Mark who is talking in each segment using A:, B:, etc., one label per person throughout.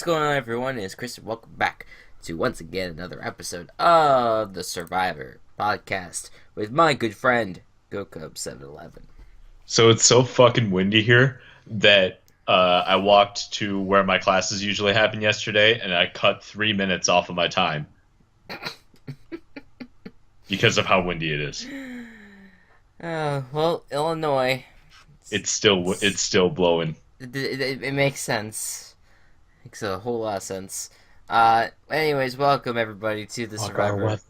A: going on, everyone? It's Chris, and welcome back to once again another episode of the Survivor podcast with my good friend Gocubs 711.
B: So it's so fucking windy here that I walked to where my classes usually happen yesterday, and I cut 3 minutes off of my time because of how windy it is.
A: Well, Illinois.
B: It's still blowing.
A: It makes sense. Makes a whole lot of sense. Anyways, welcome everybody to the Survivor.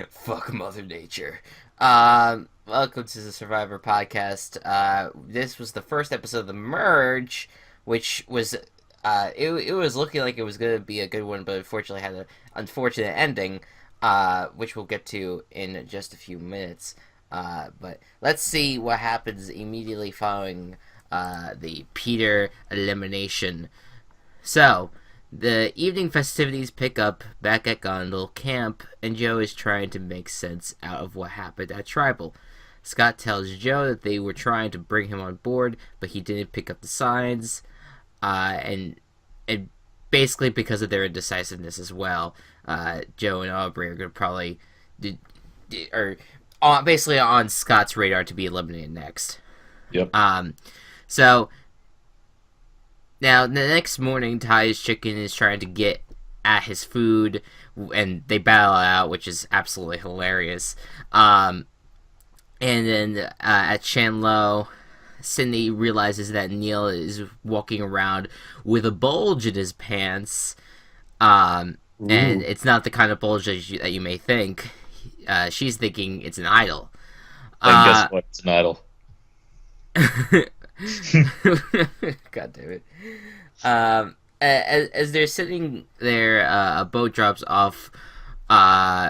A: Fuck Mother Nature. Welcome to the Survivor podcast. This was the first episode of the merge, which was it was looking like it was going to be a good one, but unfortunately had an unfortunate ending, which we'll get to in just a few minutes. But let's see what happens immediately following the Peter elimination. So, the evening festivities pick up back at Gondel Camp, and Joe is trying to make sense out of what happened at Tribal. Scott tells Joe that they were trying to bring him on board, but he didn't pick up the signs, and basically because of their indecisiveness as well, Joe and Aubrey are going to probably basically on Scott's radar to be eliminated next.
B: Yep.
A: So now the next morning, Ty's chicken is trying to get at his food, and they battle it out, which is absolutely hilarious. And then at Chandlo, Sydney realizes that Neil is walking around with a bulge in his pants, and it's not the kind of bulge that you may think. She's thinking it's an idol.
B: And guess what? It's an idol.
A: God damn it. As they're sitting there, a boat drops off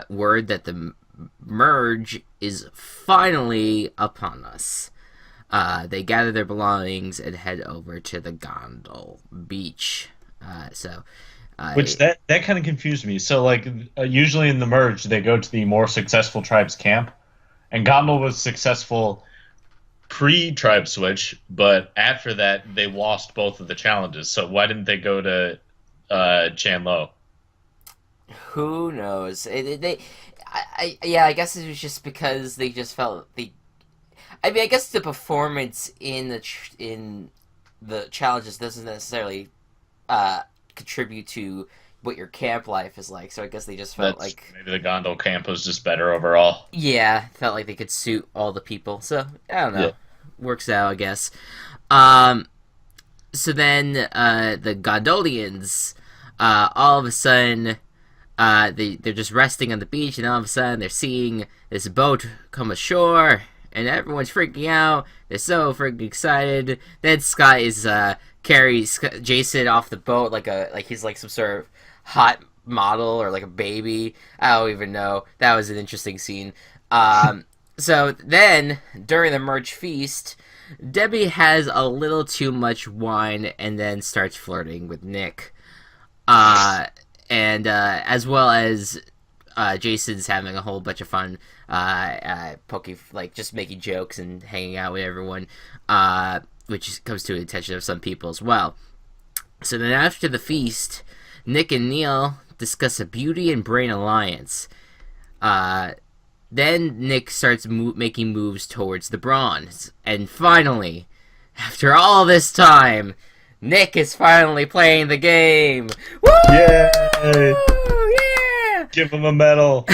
A: word that the merge is finally upon us. They gather their belongings and head over to the Gondel beach.
B: Which that kind of confused me. So like usually in the merge they go to the more successful tribe's camp, and Gondel was successful pre-tribe switch, but after that they lost both of the challenges. So why didn't they go to Chandlo?
A: Who knows? I guess it was just because they just felt I guess the performance in the challenges doesn't necessarily contribute to what your camp life is like, so I guess they just felt like
B: maybe the Gondel camp was just better overall.
A: Yeah, felt like they could suit all the people, so I don't know. Yeah. Works out, I guess. So then the Gondolians, all of a sudden, they're just resting on the beach, and all of a sudden they're seeing this boat come ashore, and everyone's freaking out. They're so freaking excited. Then Scott carries Jason off the boat like he's like some sort of hot model or like a baby. I don't even know. That was an interesting scene. So then, during the merge feast, Debbie has a little too much wine and then starts flirting with Nick. And as well as Jason's having a whole bunch of fun, just making jokes and hanging out with everyone, which comes to the attention of some people as well. So then after the feast, Nick and Neil discuss a beauty and brain alliance. Then Nick starts making moves towards the bronze. And finally, after all this time, Nick is finally playing the game! Woo!
B: Yay!
A: Yeah!
B: Give him a medal!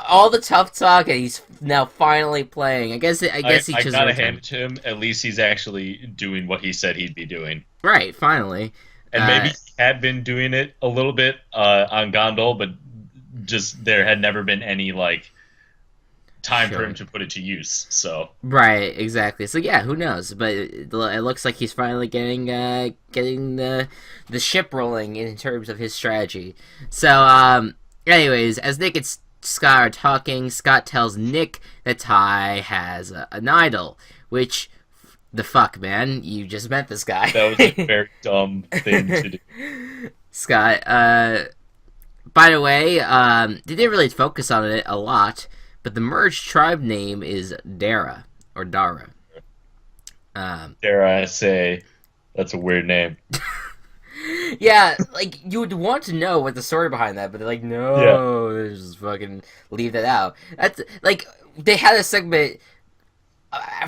A: All the tough talk, and he's now finally playing. I guess he just...
B: I gotta hand it to him. At least he's actually doing what he said he'd be doing.
A: Right, finally.
B: And maybe he had been doing it a little bit on Gondel, but just there had never been any time for him to put it to use. So
A: right, exactly. So yeah, who knows? But it looks like he's finally getting the ship rolling in terms of his strategy. So anyways, as Nick and Scott are talking, Scott tells Nick that Ty has an idol, which. The fuck, man? You just met this guy.
B: That was a very dumb thing to do.
A: Scott, by the way, they didn't really focus on it a lot, but the merged tribe name is Dara, or Dara.
B: Dare I say, that's a weird name.
A: Yeah, like you would want to know what the story behind that, but they're like,
B: Yeah.
A: no, just fucking leave that out. That's like they had a segment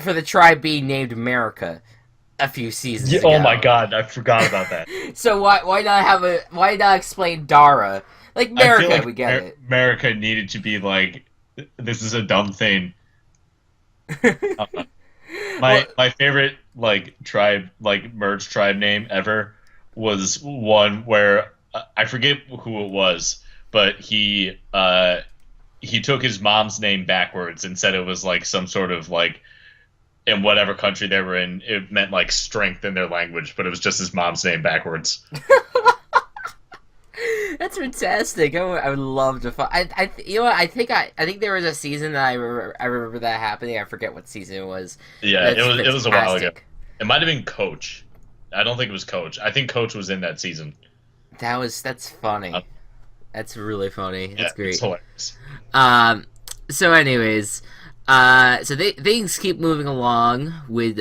A: for the tribe being named America a few seasons
B: Yeah. Oh my
A: ago.
B: God, I forgot about that.
A: So why not explain Dara? Like
B: I feel
A: America,
B: like
A: we get it.
B: America needed to be like, this is a dumb thing. Uh,
A: Well,
B: my favorite like tribe like merge tribe name ever was one where I forget who it was, but he took his mom's name backwards and said it was like some sort of like in whatever country they were in, it meant like strength in their language, but it was just his mom's name backwards.
A: that's fantastic. I would love to. You know what? I think there was a season that I remember that happening. I forget what season it was.
B: Yeah,
A: That's
B: it was a while ago.
A: fantastic.
B: It might have been Coach. I don't think it was Coach. I think Coach was in that season.
A: That's funny.
B: Uh,
A: That's really funny.
B: yeah,
A: That's
B: it's
A: great.
B: hilarious.
A: Um. So, anyways, things keep moving along with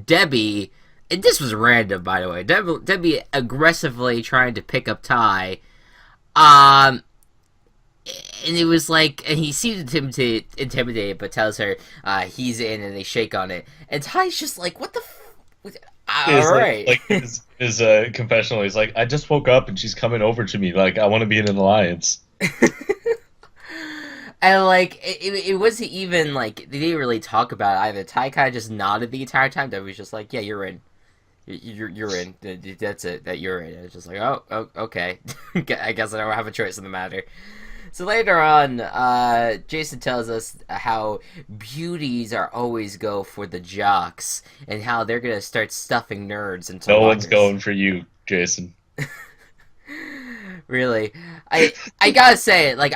A: Debbie. And this was random, by the way. Debbie aggressively trying to pick up Ty. Um, and it was like, and he seems intimidated, but tells her he's in, and they shake on it. And Ty's just like, "What the? All
B: His
A: right."
B: his confessional. He's like, I just woke up and she's coming over to me. Like, I want to be in an alliance.
A: And like it wasn't even like they didn't really talk about it either. Ty kind of just nodded the entire time. That was just like, "Yeah, you're in. You're in. That's it. That you're in." And it's just like, oh okay. I guess I don't have a choice in the matter. So later on, Jason tells us how beauties are always go for the jocks, and how they're gonna start stuffing nerds into
B: No one's
A: lockers.
B: going for you, Jason.
A: Really, I gotta say it. Like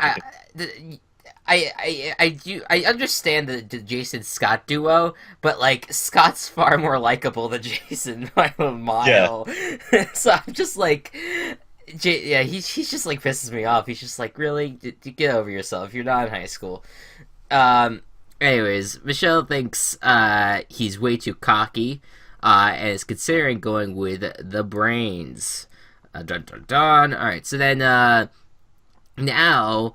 A: I understand the Jason Scott duo, but like Scott's far more likable than Jason by a
B: Yeah.
A: mile. So I'm just like, yeah, he's just like pisses me off. He's just like, really, get over yourself. You're not in high school. Um. Anyways, Michelle thinks he's way too cocky, and is considering going with the brains. Dun dun dun. All right, so then now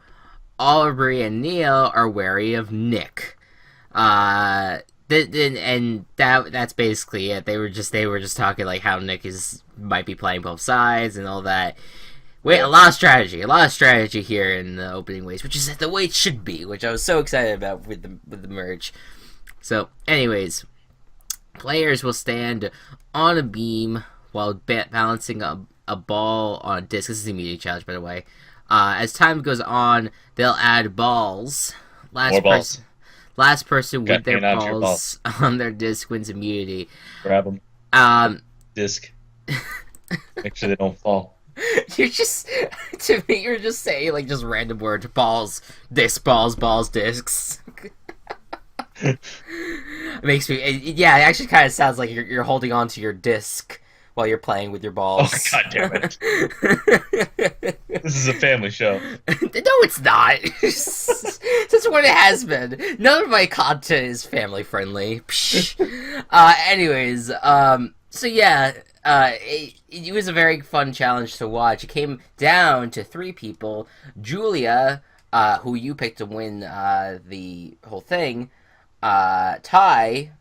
A: Aubrey and Neil are wary of Nick. And that's basically it. They were just talking like how Nick is might be playing both sides and all that. Wait,
B: Yeah.
A: a lot of strategy here in the opening ways, which is the way it should be, which I was so excited about with the merge. So, anyways, players will stand on a beam while balancing a ball on a disc. This is the immediate challenge, by the way. As time goes on, they'll add balls.
B: More balls.
A: Last person
B: Got
A: with their
B: paint onto your
A: balls on their disc wins immunity.
B: Grab them.
A: Um,
B: Disc. Make sure they don't fall.
A: you're just to me, you're just saying like just random words: balls, disc, balls, discs. It makes me, yeah. It actually kind of sounds like you're holding on to your disc while you're playing with your
B: Oh,
A: balls.
B: God damn it. This is a family show.
A: No, it's not. That's what it has been. None of my content is family friendly. Anyways, so yeah, it was a very fun challenge to watch. It came down to three people: Julia, who you picked to win the whole thing; Ty,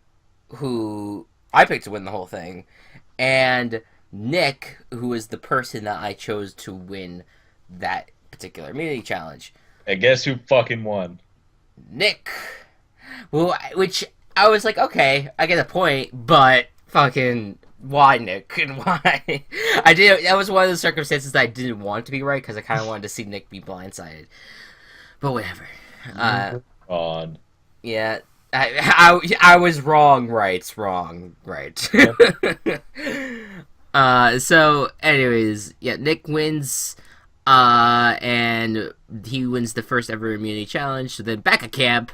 A: who I picked to win the whole thing; and Nick, who is the person that I chose to win that particular immunity challenge.
B: And guess who fucking won?
A: Nick. Well, which I was like, okay, I get a point, but fucking why Nick and why? I did. That was one of the circumstances that I didn't want to be right because I kind of wanted to see Nick be blindsided. But whatever.
B: On.
A: Yeah. I was wrong, right.
B: Yep.
A: So, anyways, yeah, Nick wins, and he wins the first ever immunity challenge. So then back at camp,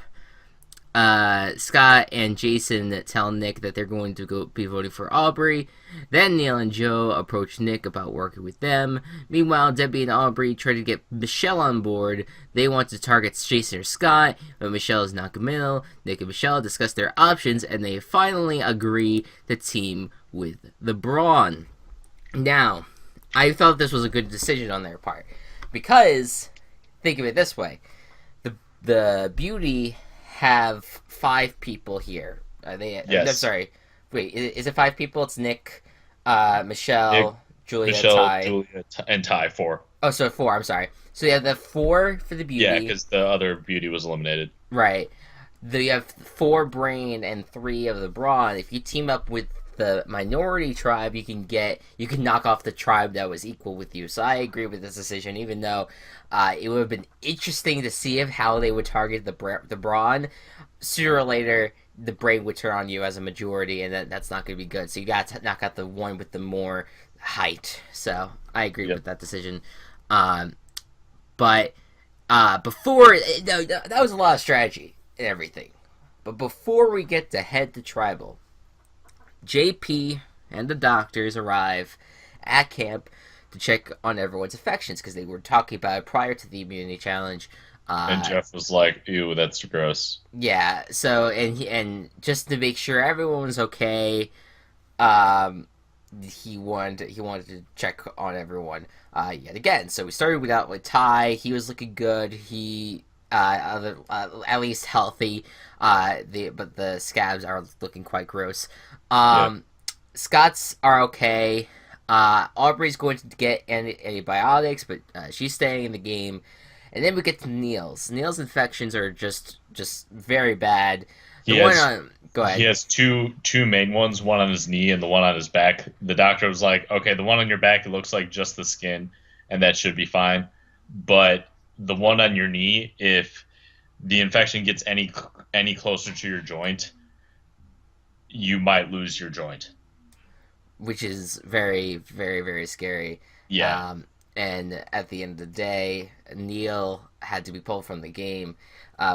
A: Scott and Jason tell Nick that they're going to go be voting for Aubrey. Then Neil and Joe approach Nick about working with them. Meanwhile, Debbie and Aubrey try to get Michelle on board. They want to target Jason or Scott, but Michelle is not committal. Nick and Michelle discuss their options, and they finally agree to team with the Brawn. Now, I thought this was a good decision on their part, because think of it this way: the Beauty have 5 people here.
B: Yes.
A: I'm sorry. Wait, is it 5 people? It's Nick, Michelle,
B: Nick,
A: Julia,
B: Michelle,
A: Ty.
B: Julia, and Ty, 4.
A: Oh, so 4. I'm sorry. So you have the 4 for the Beauty.
B: Yeah, because the other Beauty was eliminated.
A: Right. You have 4 Brain and 3 of the Brawn. If you team up with the minority tribe, you can knock off the tribe that was equal with you. So I agree with this decision, even though it would have been interesting to see how they would target the Brawn. Sooner or later, the Brain would turn on you as a majority, and that's not going to be good. So you got to knock out the one with the more height. So I agree with that decision. But before that was a lot of strategy and everything. But before we get to head to tribal, JP and the doctors arrive at camp to check on everyone's affections because they were talking about it prior to the immunity challenge.
B: And Jeff was like, "Ew, that's gross."
A: Yeah. So and just to make sure everyone was okay, he wanted to check on everyone yet again. So we started with Ty. He was looking good. He at least healthy. But the scabs are looking quite gross. Scott's are okay. Aubrey's going to get antibiotics, but she's staying in the game. And then we get to Neil's. Neil's infections are just very bad. Go ahead.
B: He has two main ones, one on his knee and the one on his back. The doctor was like, okay, the one on your back, it looks like just the skin, and that should be fine. But the one on your knee, if the infection gets any closer to your joint, you might lose your joint.
A: Which is very, very, very scary.
B: Yeah.
A: And at the end of the day, Neil had to be pulled from the game,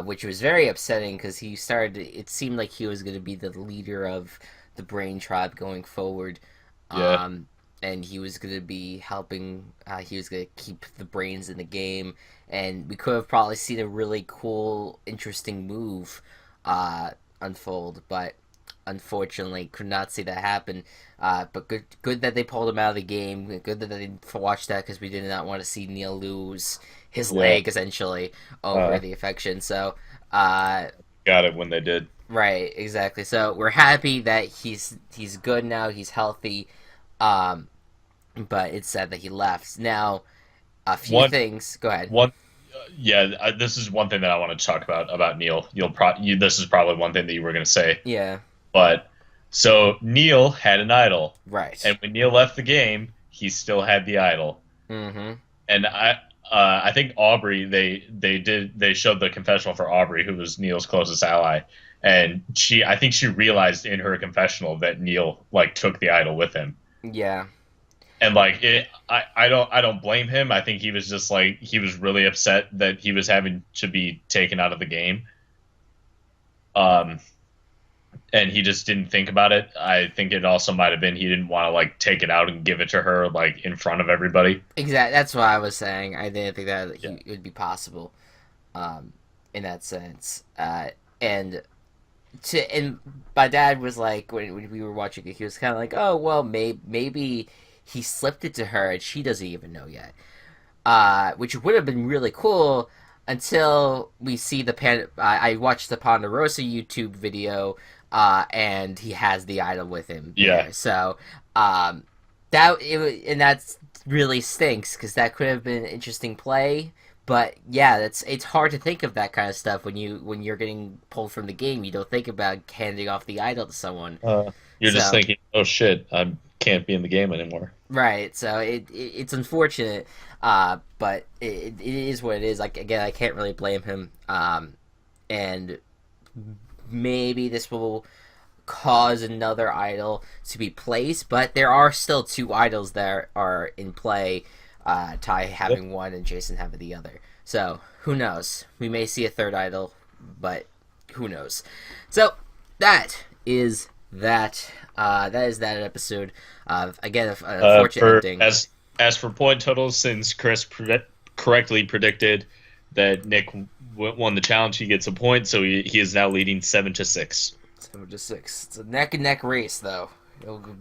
A: which was very upsetting because it seemed like he was going to be the leader of the Brain Tribe going forward.
B: Yeah.
A: And he was going to be helping, he was going to keep the Brains in the game. And we could have probably seen a really cool, interesting move unfold, but unfortunately could not see that happen. But good that they pulled him out of the game. Good that they didn't watch that because we did not want to see Neil lose his leg essentially over the infection. So
B: got it when they did.
A: Right, exactly. So we're happy that he's good now. He's healthy. But it's sad that he left. Now, a few things. Go ahead.
B: This is one thing that I want to talk about Neil. This is probably one thing that you were going to say.
A: Yeah.
B: But so Neil had an idol,
A: right?
B: And when Neil left the game, he still had the idol.
A: Mm-hmm.
B: And I think Aubrey they showed the confessional for Aubrey, who was Neil's closest ally, and I think she realized in her confessional that Neil took the idol with him.
A: Yeah.
B: And I don't blame him. I think he was just he was really upset that he was having to be taken out of the game. And he just didn't think about it. I think it also might have been he didn't want to take it out and give it to her in front of everybody.
A: Exactly. That's what I was saying. I didn't think that it would be possible, in that sense. And my dad was like, when we were watching it, he was kind of like, oh well, maybe he slipped it to her and she doesn't even know yet. Which would have been really cool until we see I watched the Ponderosa YouTube video. And he has the idol with him.
B: Yeah.
A: There. So, that really stinks because that could have been an interesting play. But yeah, it's hard to think of that kind of stuff when you're getting pulled from the game. You don't think about handing off the idol to someone.
B: You're just thinking, oh shit, I can't be in the game anymore.
A: Right. So it's unfortunate. But it is what it is. Again, I can't really blame him. And maybe this will cause another idol to be placed, but there are still 2 idols that are in play. Ty having one and Jason having the other. So who knows? We may see a third idol, but who knows? So that is that. That is that episode. Again, a fortunate ending.
B: As for point totals, since Chris correctly predicted that Nick won the challenge, he gets a point, so he is now leading 7-6.
A: 7-6. It's a neck and neck race, though.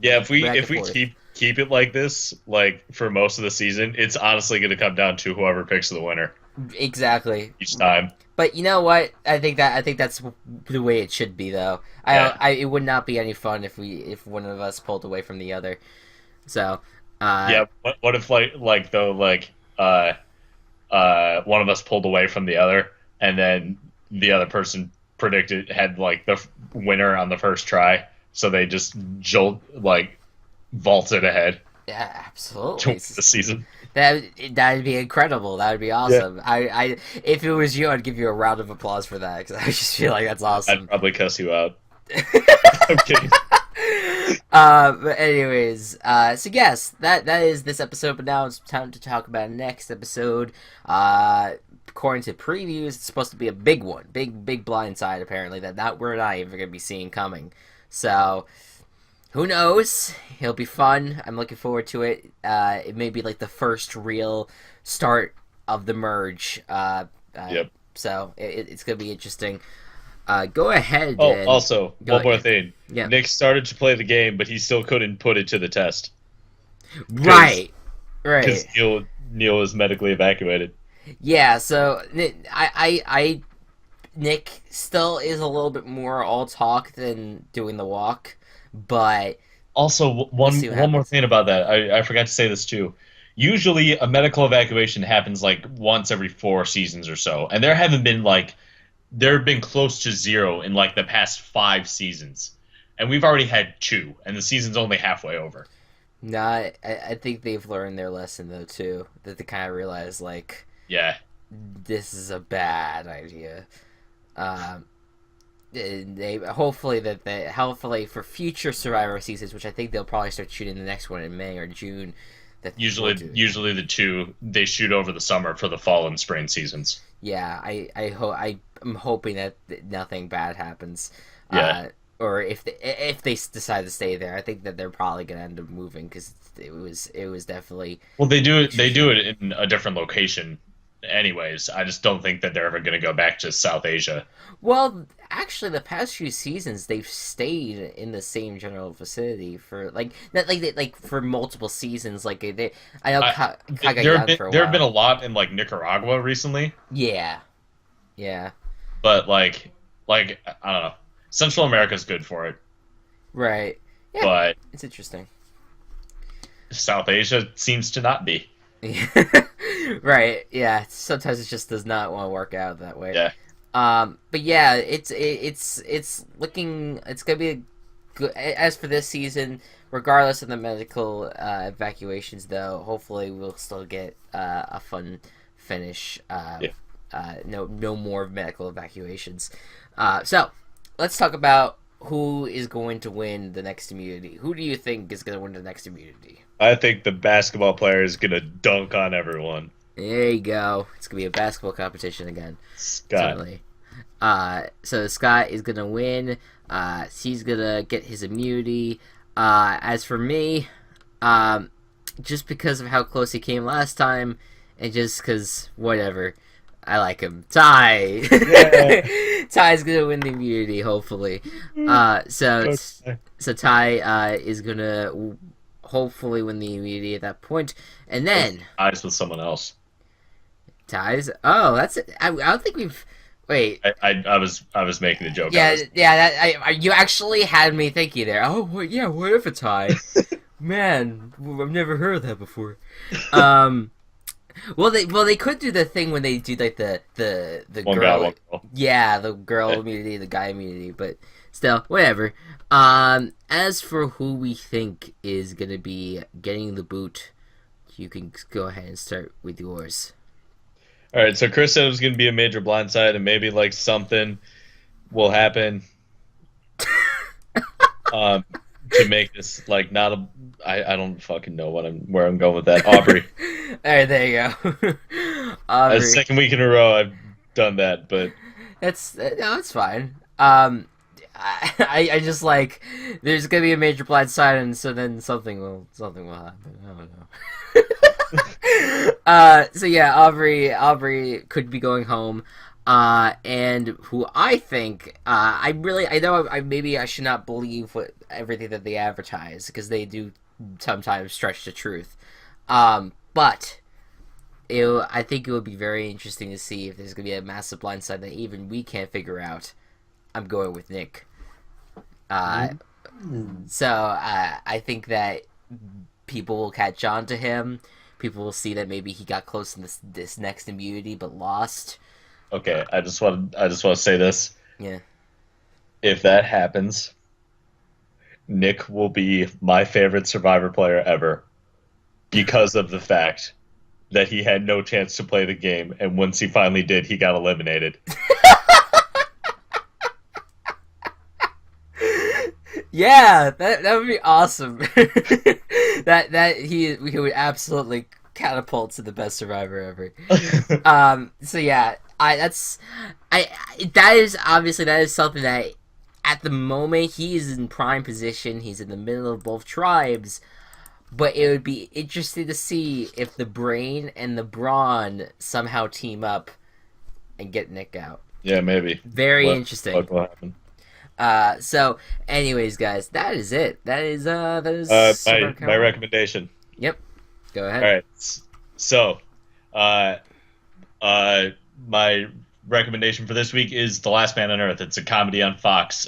B: Yeah, if we keep it like this, like for most of the season, it's honestly going to come down to whoever picks the winner.
A: Exactly.
B: Each time.
A: But you know what? I think that's the way it should be, though. It would not be any fun if one of us pulled away from the other. So.
B: Yeah. What if one of us pulled away from the other, and then the other person had like the winner on the first try, so they just vaulted ahead.
A: Yeah, absolutely.
B: To the season.
A: That'd be incredible. That would be awesome. Yeah. If it was you, I'd give you a round of applause for that, because I just feel like that's awesome.
B: I'd probably cuss you out. I'm kidding.
A: But anyways, so yes, that is this episode. But now it's time to talk about next episode. According to previews, it's supposed to be a big one, big blindside. Apparently, that we're not even going to be seeing coming. So. Who knows? It'll be fun. I'm looking forward to it. It may be like the first real start of the merge.
B: Yep.
A: So it's going to be interesting. Go ahead.
B: Oh, also, one more thing.
A: Yeah.
B: Nick started to play the game, but he still couldn't put it to the test.
A: Right.
B: Because Neil is medically evacuated.
A: Yeah, so Nick still is a little bit more all talk than doing the walk. But
B: also, one more thing about that, I forgot to say this too. Usually, a medical evacuation happens like once every 4 seasons or so, and there have been close to 0 in like the past 5 seasons, and we've already had 2, and the season's only halfway over.
A: Nah, I think they've learned their lesson though too. That they kind of realize like,
B: yeah,
A: this is a bad idea. Hopefully for future Survivor seasons, which I think they'll probably start shooting the next one in May or June.
B: Usually the 2 they shoot over the summer for the fall and spring seasons.
A: Yeah, I'm hoping that nothing bad happens.
B: Yeah.
A: Or if they decide to stay there, I think that they're probably gonna end up moving because it was definitely.
B: Well, they do it in a different location. Anyways, I just don't think that they're ever going to go back to South Asia.
A: Well, actually, the past few seasons they've stayed in the same general vicinity for for multiple seasons. Like I know Cagayan for a while.
B: There have been a lot in like Nicaragua recently.
A: Yeah.
B: But like I don't know, Central America's good for it.
A: Right. Yeah,
B: but
A: it's interesting.
B: South Asia seems to not be.
A: Right, yeah. Sometimes it just does not want to work out that way.
B: Yeah.
A: But yeah, it's looking. It's gonna be a good. As for this season, regardless of the medical evacuations, though, hopefully we'll still get a fun finish. No more medical evacuations. So let's talk about who is going to win the next immunity. Who do you think is going to win the next immunity?
B: I think the basketball player is going to dunk on everyone.
A: There you go. It's going to be a basketball competition again.
B: Scott.
A: Certainly. So Scott is going to win. He's going to get his immunity. As for me, just because of how close he came last time, and just because, whatever, I like him. Ty! Yeah. Ty's going to win the immunity, hopefully. So Ty is going to hopefully win the immunity at that point. And then...
B: Ties with someone else.
A: Ties? Oh, that's it. I don't think we've... Wait.
B: I was making a joke.
A: You actually had me thinking there. Oh, well, yeah, what if a tie? Man, I've never heard of that before. Well, they could do the thing when they do like the
B: one
A: girl,
B: guy, one girl.
A: Yeah, the girl immunity, the guy immunity, but still, whatever. As for who we think is gonna be getting the boot, you can go ahead and start with yours.
B: All right, so Chris said it was going to be a major blindside, and maybe like something will happen to make this like not a. I don't fucking know where I'm going with that. Aubrey.
A: All right, there you go.
B: Aubrey. Second week in a row I've done that, but
A: That's fine. I just like there's gonna be a major blind side, and so then something will happen. I don't know. So yeah, Aubrey could be going home. And who I think, I know maybe I should not believe everything that they advertise because they do sometimes stretch the truth. But I think it would be very interesting to see if there's gonna be a massive blindside that even we can't figure out. I'm going with Nick. I think that people will catch on to him. People will see that maybe he got close in this next immunity but lost.
B: Okay, I just want to say this.
A: Yeah.
B: If that happens, Nick will be my favorite Survivor player ever because of the fact that he had no chance to play the game, and once he finally did, he got eliminated.
A: Yeah, that would be awesome. that he would absolutely catapult to the best Survivor ever. So yeah, that is something that at the moment he is in prime position. He's in the middle of both tribes, but it would be interesting to see if the brain and the brawn somehow team up and get Nick out.
B: Yeah, maybe.
A: Very interesting.
B: What will happen?
A: So, anyways, guys, that is it. That is
B: my recommendation.
A: Yep. Go ahead.
B: All right. So, my recommendation for this week is The Last Man on Earth. It's a comedy on Fox.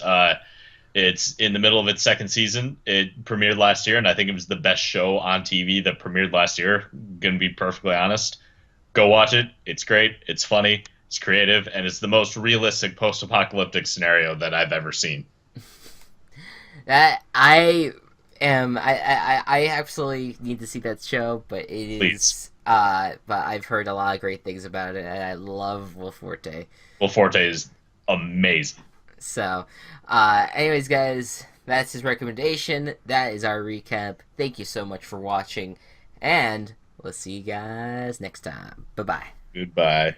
B: It's in the middle of its second season. It premiered last year, and I think it was the best show on TV that premiered last year. Gonna be perfectly honest. Go watch it. It's great. It's funny. It's creative, and it's the most realistic post-apocalyptic scenario that I've ever seen.
A: I absolutely need to see that show, but it is.
B: Please.
A: But I've heard a lot of great things about it, and I love Will Forte.
B: Will Forte is amazing.
A: So, anyways, guys, that's his recommendation. That is our recap. Thank you so much for watching, and we'll see you guys next time. Bye-bye.
B: Goodbye.